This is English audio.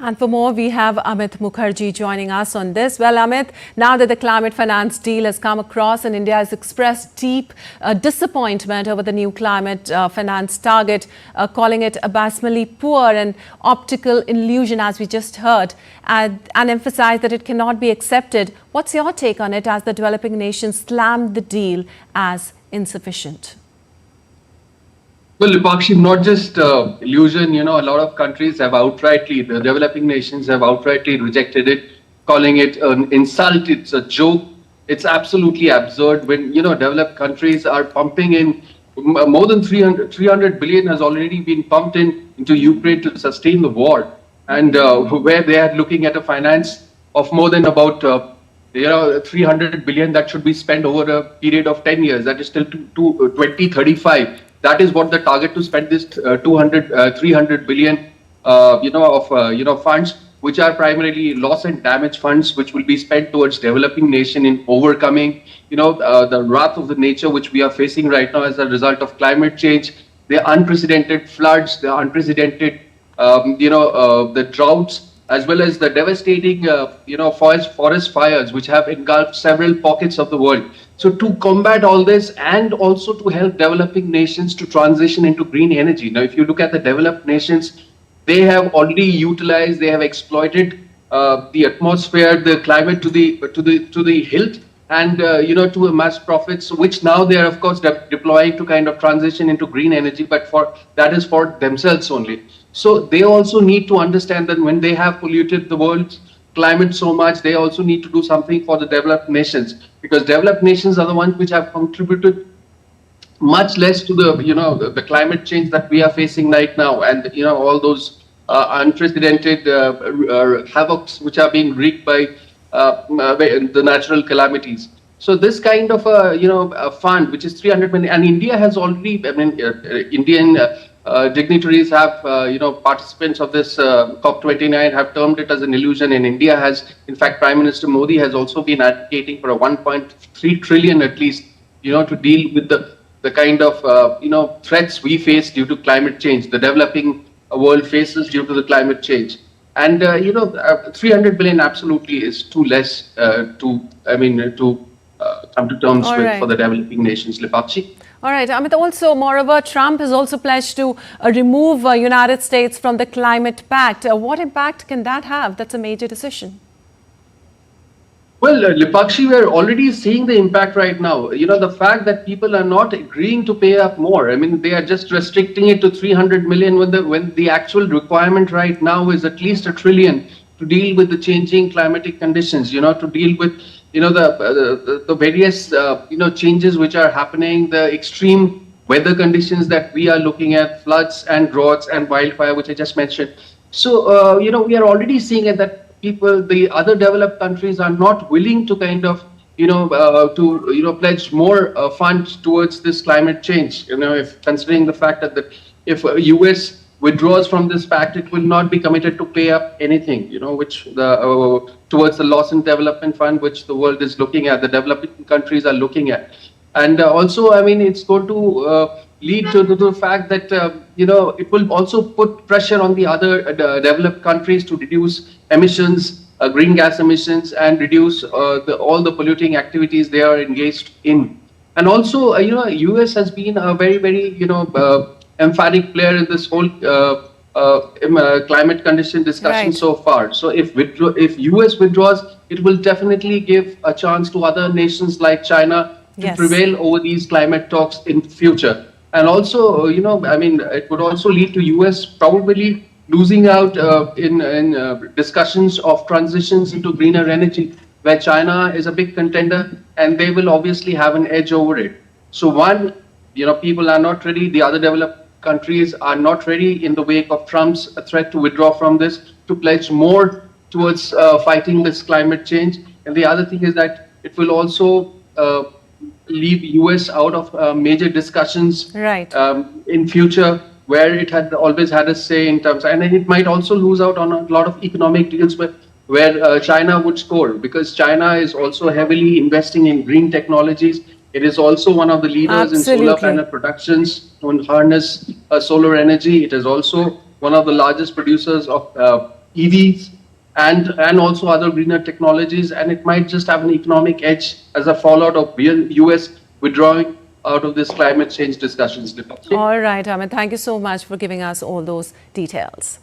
And for more, we have Amit Mukherjee joining us on this. Well, Amit, now that the climate finance deal has come across and India has expressed deep disappointment over the new climate finance target, calling it abysmally poor and optical illusion, as we just heard, and emphasized that it cannot be accepted. What's your take on it as the developing nations slammed the deal as insufficient? Well, Lipakshi, not just illusion, a lot of countries have outrightly, the developing nations have outrightly rejected it, calling it an insult, it's a joke. It's absolutely absurd when, developed countries are pumping in more than 300 billion has already been pumped into Ukraine to sustain the war. And where they are looking at a finance of more than about 300 billion that should be spent over a period of 10 years, that is till 2035. That is what the target to spend this 300 billion, of funds, which are primarily loss and damage funds, which will be spent towards developing nation in overcoming, the wrath of the nature which we are facing right now as a result of climate change, the unprecedented floods, the unprecedented, the droughts, as well as the devastating, forest fires, which have engulfed several pockets of the world. So to combat all this and also to help developing nations to transition into green energy. Now, if you look at the developed nations, they have already utilized, they have exploited the atmosphere, the climate to the hilt, and to amass profits, which now they are of course deploying to kind of transition into green energy, but that is for themselves only. So they also need to understand that when they have polluted the world's climate so much, they also need to do something for the developed nations, because developed nations are the ones which have contributed much less to the climate change that we are facing right now, and all those unprecedented havocs which are being wreaked by the natural calamities. So this kind of a fund, which is 300 million, and India has already, Indian dignitaries have, participants of this COP29 have termed it as an illusion. And India has, in fact, Prime Minister Modi has also been advocating for a 1.3 trillion at least, to deal with the kind of, threats we face due to climate change, the developing world faces due to the climate change. And, 300 billion absolutely is too less to come to terms with for the developing nations, Lipakshi. All right, Amit, also, moreover, Trump has also pledged to remove United States from the climate pact. What impact can that have? That's a major decision. Well, Lipakshi, we're already seeing the impact right now. The fact that people are not agreeing to pay up more. They are just restricting it to 300 million when the actual requirement right now is at least $1 trillion to deal with the changing climatic conditions, to deal with the various changes which are happening, the extreme weather conditions that we are looking at, floods and droughts and wildfire, which I just mentioned. So we are already seeing it that the other developed countries are not willing to kind of pledge more funds towards this climate change. If considering the fact that if US withdraws from this pact, it will not be committed to pay up anything, which towards the loss and development fund, which the world is looking at, the developing countries are looking at. And also, it's going to lead to the fact that, it will also put pressure on the other developed countries to reduce emissions, green gas emissions, and reduce all the polluting activities they are engaged in. And also, US has been a very, very, emphatic player in this whole climate condition discussion so far. So if US withdraws, it will definitely give a chance to other nations like China to prevail over these climate talks in future. And also, it would also lead to US probably losing out in discussions of transitions into greener energy, where China is a big contender and they will obviously have an edge over it. So one, people are not ready, the other developed countries are not ready in the wake of Trump's threat to withdraw from this, to pledge more towards fighting this climate change. And the other thing is that it will also leave US out of major discussions in future, where it had always had a say in terms, and then it might also lose out on a lot of economic deals where China would score, because China is also heavily investing in green technologies. It is also one of the leaders in solar panel productions to harness solar energy. It is also one of the largest producers of EVs and also other greener technologies, and it might just have an economic edge as a fallout of US withdrawing out of this climate change discussions. All right, Amit, thank you so much for giving us all those details.